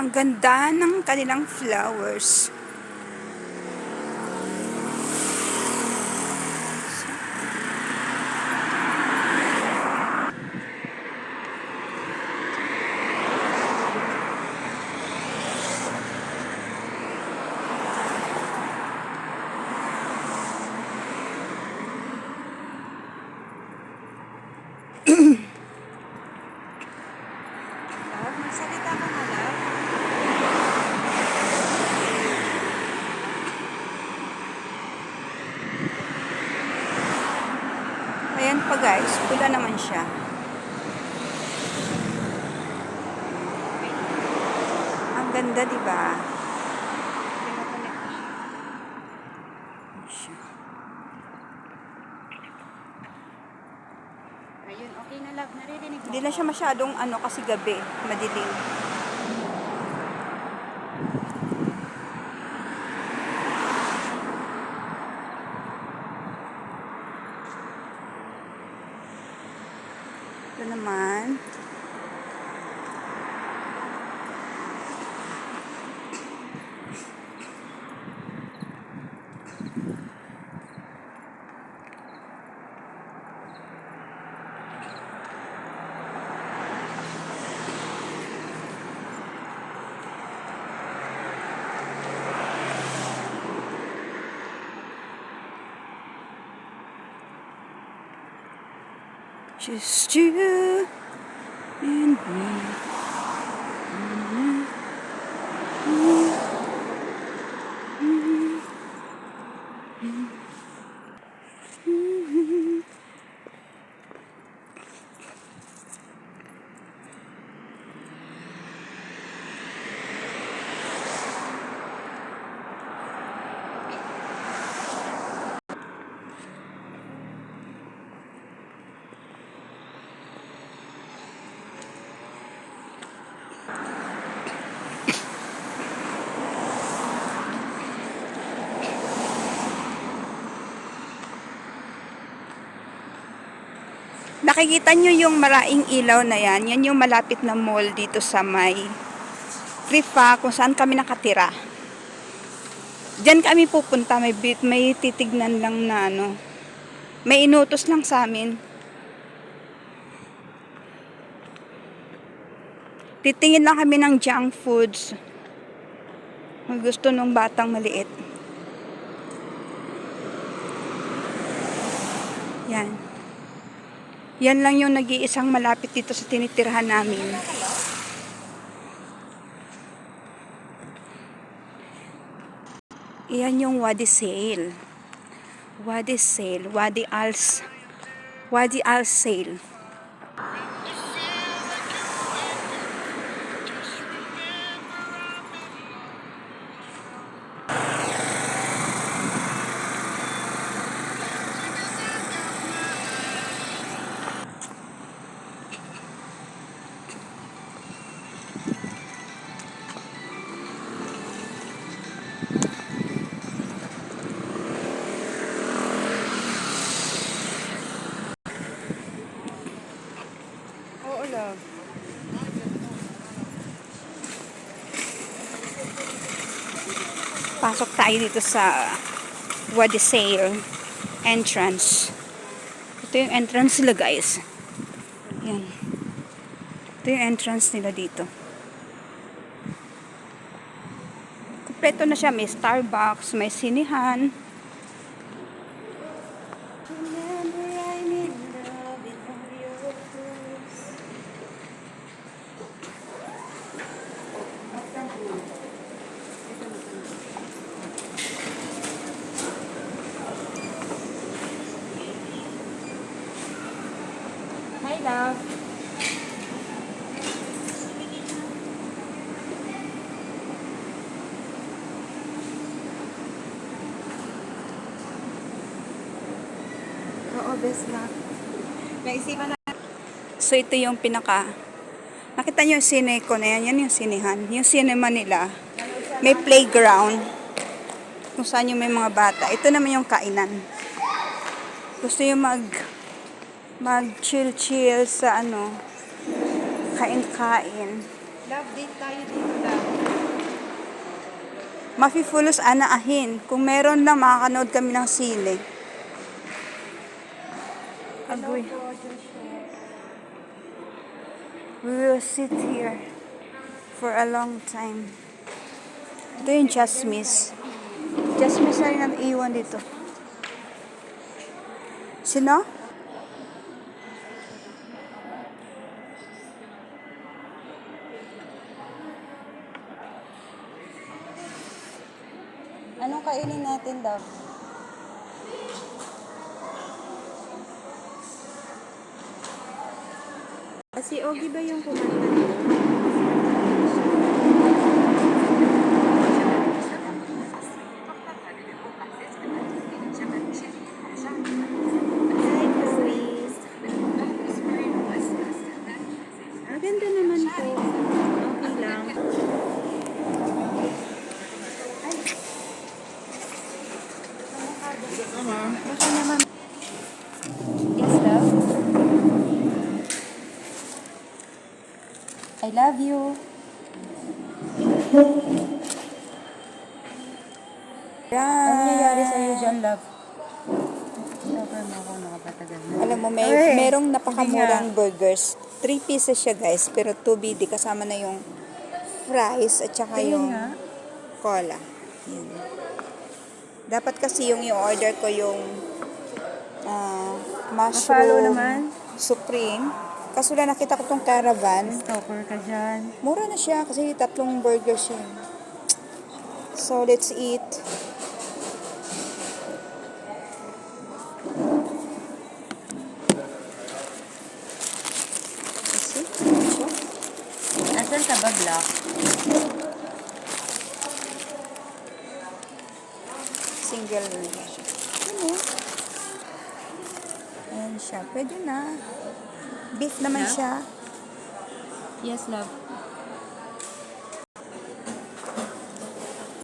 Ang ganda ng kanilang flowers. Magsalita ka na lang. Ayan pa guys, pula naman siya. Ang ganda, di ba? Ayun, okay na love. Naririnig mo. Hindi na siya masyadong kasi gabi, madilim. Ito naman. Just you and me. Nakikita nyo yung maraing ilaw na yan. Yan yung malapit na mall dito sa may Rifa, kung saan kami nakatira. Diyan kami pupunta. May titignan lang na may inutos lang sa amin. Titingin lang kami ng junk foods. May gusto nung batang maliit. Yan. Yan lang yung nag-iisang malapit dito sa tinitirhan namin. Iyan yung Wadi Sale. Wadi Sale. Wadi Al Sale. Oo, love. Pasok tayo dito sa Wadi Sale entrance. Ito yung entrance nila guys. Yan. Ito yung entrance nila dito. Kompleto na siya. May Starbucks, may sinihan. Hi, love. Oo, best love. Naisipan na. So ito yung nakita nyo yung sine ko na yan. Yan yung sinehan. Yung cinema nila. May playground. Kung saan yung may mga bata. Ito naman yung kainan. Gusto yung mag-chill-chill sa kain-kain. Love, date tayo dito, love. Mafi-fulos ana ahin. Kung meron lang, makakanood kami ng sine. Agoy. We will sit here for a long time. Ito yung Jasmine. Jasmine na rin ang iwan dito. Sino? Anong kainin natin, love? Si Ogie ba yung kumanta nito? Hi, Chloe. Ganda naman po. Okay lang. Baka naman. Yes, love? I love you. Ano nangyayari sa'yo dyan, love? Sobrang mo ako nakapatagal na. Alam mo, merong napakamurang burgers. 3 pieces siya, guys. Pero 2BD kasama na yung fries at saka Tingin yung nga. cola. Yan. Dapat kasi yung i-order ko yung Ma-follow mushroom naman. supreme. Kaso na nakita ko tong caravan. Stalker ka dyan. Mura na siya kasi 3 burgers siya. So, let's eat. See? Asan ka ba, Black? Single na siya. Ano? Ayan siya. Pwede na. Beef naman Na? siya. Yes, love.